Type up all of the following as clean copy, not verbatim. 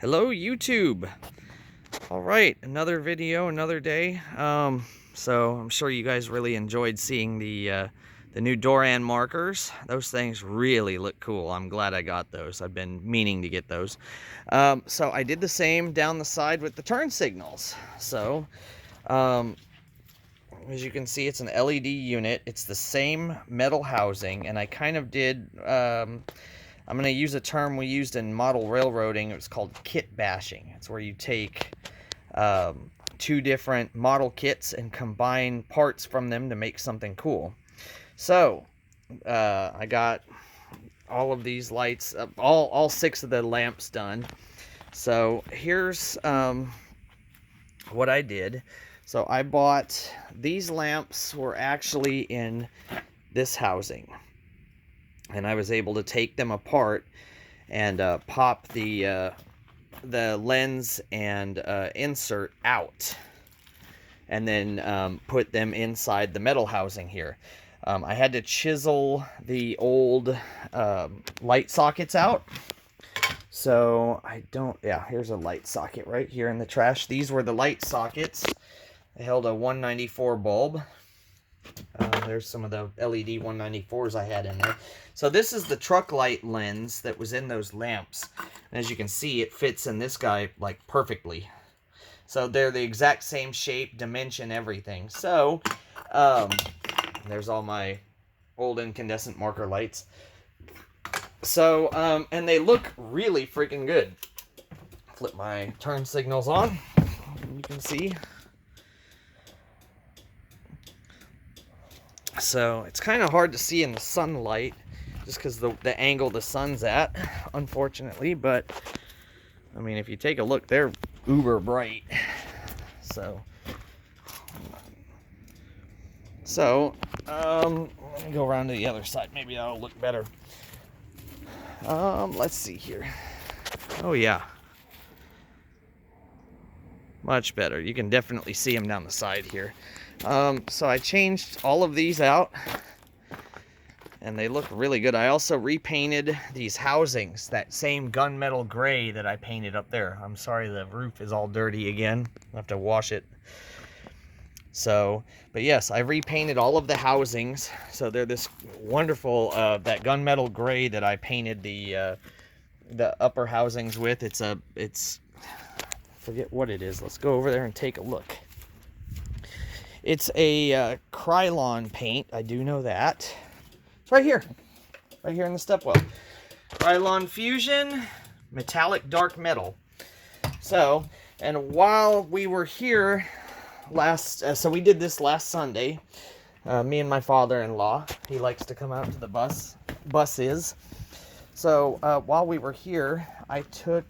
Hello YouTube. All right, another video, another day. So I'm sure you guys really enjoyed seeing the new Doran markers. Those things really look cool. I'm glad I got those. I've been meaning to get those. So I did the same down the side with the turn signals. So as you can see, it's an LED unit. It's the same metal housing, and I kind of did I'm going to use a term we used in model railroading. It was called kitbashing. It's where you take two different model kits and combine parts from them to make something cool. So I got all of these lights, all 6 of the lamps done. So here's what I did. So I bought these lamps, were actually in this housing, and I was able to take them apart and pop the lens and insert out, and then put them inside the metal housing here. I had to chisel the old light sockets out. So here's a light socket right here in the trash. These were the light sockets. They held a 194 bulb. There's some of the LED 194s I had in there. So this is the Trucklite lens that was in those lamps. And as you can see, it fits in this guy like perfectly. So they're the exact same shape, dimension, everything. So there's all my old incandescent marker lights. So and they look really freaking good. Flip my turn signals on. You can see. So it's kind of hard to see in the sunlight just because the angle the sun's at, unfortunately. But I mean, if you take a look, they're uber bright. So let me go around to the other side. Maybe that'll look better. Let's see here. Oh yeah, much better. You can definitely see them down the side here. So I changed all of these out, and they look really good. I also repainted these housings, that same gunmetal gray that I painted up there. I'm sorry the roof is all dirty again. I'll have to wash it. So, but yes, I repainted all of the housings. So they're this wonderful, that gunmetal gray that I painted the upper housings with. It's forget what it is. Let's go over there and take a look. It's a Krylon paint. I do know that. It's right here in the stepwell. Krylon Fusion metallic dark metal. So, and while we were here so we did this last Sunday. Me and my father-in-law. He likes to come out to the buses. So while we were here, I took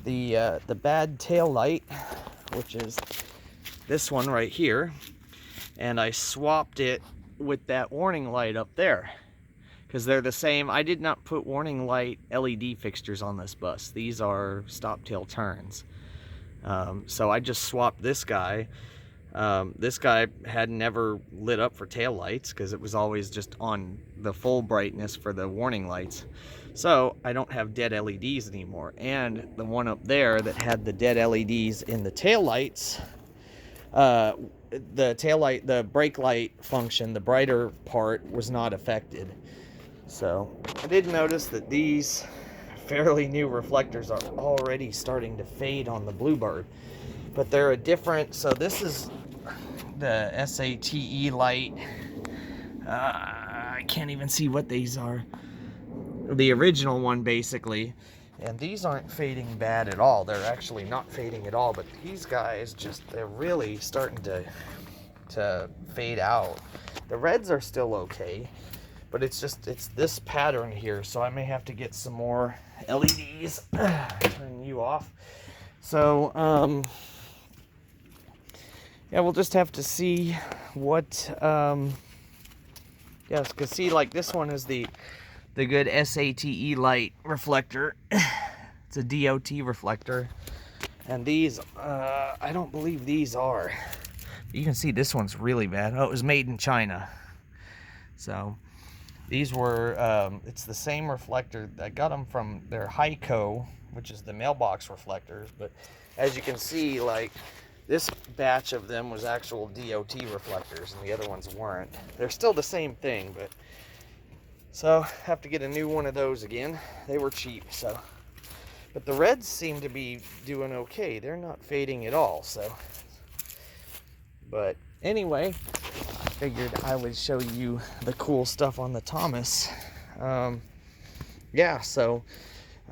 the bad tail light, which is this one right here, and I swapped it with that warning light up there because they're the same. I did not put warning light LED fixtures on this bus. These are stop tail turns. So I just swapped this guy. This guy had never lit up for tail lights because it was always just on the full brightness for the warning lights. So I don't have dead LEDs anymore. And the one up there that had the dead LEDs in the tail lights, the tail light, the brake light function, the brighter part was not affected. So I did notice that these fairly new reflectors are already starting to fade on the Bluebird, but they're a different. So this is the SATE light. I can't even see what these are. The original one, basically. And these aren't fading bad at all. They're actually not fading at all, but these guys they're really starting to fade out. The reds are still okay, but it's this pattern here, so I may have to get some more LEDs. Turn you off. So yeah, we'll just have to see what yes, because see, like this one is the good SATE light reflector. It's a DOT reflector. And these, I don't believe these are. You can see this one's really bad. Oh, it was made in China. So these were, it's the same reflector. I got them from their Heiko which is the mailbox reflectors. But as you can see, like, this batch of them was actual DOT reflectors, and the other ones weren't. They're still the same thing, but so have to get a new one of those again. They were cheap, so. But the reds seem to be doing okay. They're not fading at all, so. But anyway, I figured I would show you the cool stuff on the Thomas. Yeah, so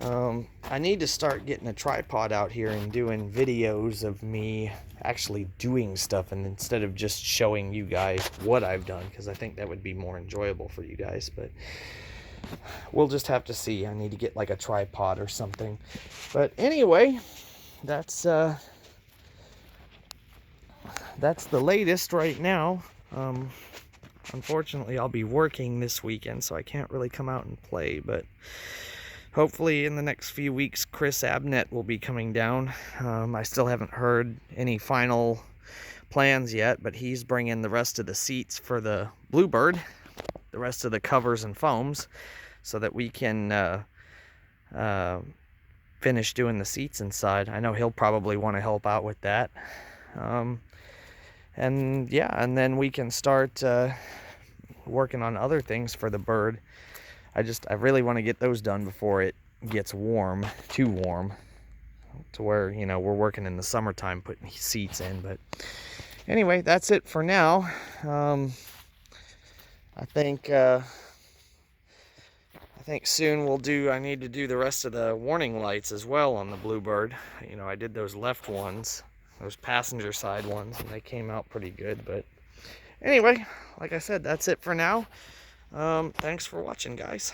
I need to start getting a tripod out here and doing videos of me actually doing stuff, and instead of just showing you guys what I've done, because I think that would be more enjoyable for you guys. But we'll just have to see. I need to get like a tripod or something. But anyway, that's the latest right now. Unfortunately, I'll be working this weekend, so I can't really come out and play, but hopefully in the next few weeks, Chris Abnett will be coming down. I still haven't heard any final plans yet, but he's bringing the rest of the seats for the Bluebird, the rest of the covers and foams, so that we can finish doing the seats inside. I know he'll probably want to help out with that. And yeah, and then we can start working on other things for the bird. I really want to get those done before it gets warm, too warm, to where, you know, we're working in the summertime putting seats in. But anyway, that's it for now. I think soon I need to do the rest of the warning lights as well on the Bluebird. You know, I did those left ones, those passenger side ones, and they came out pretty good. But anyway, like I said, that's it for now. Thanks for watching, guys.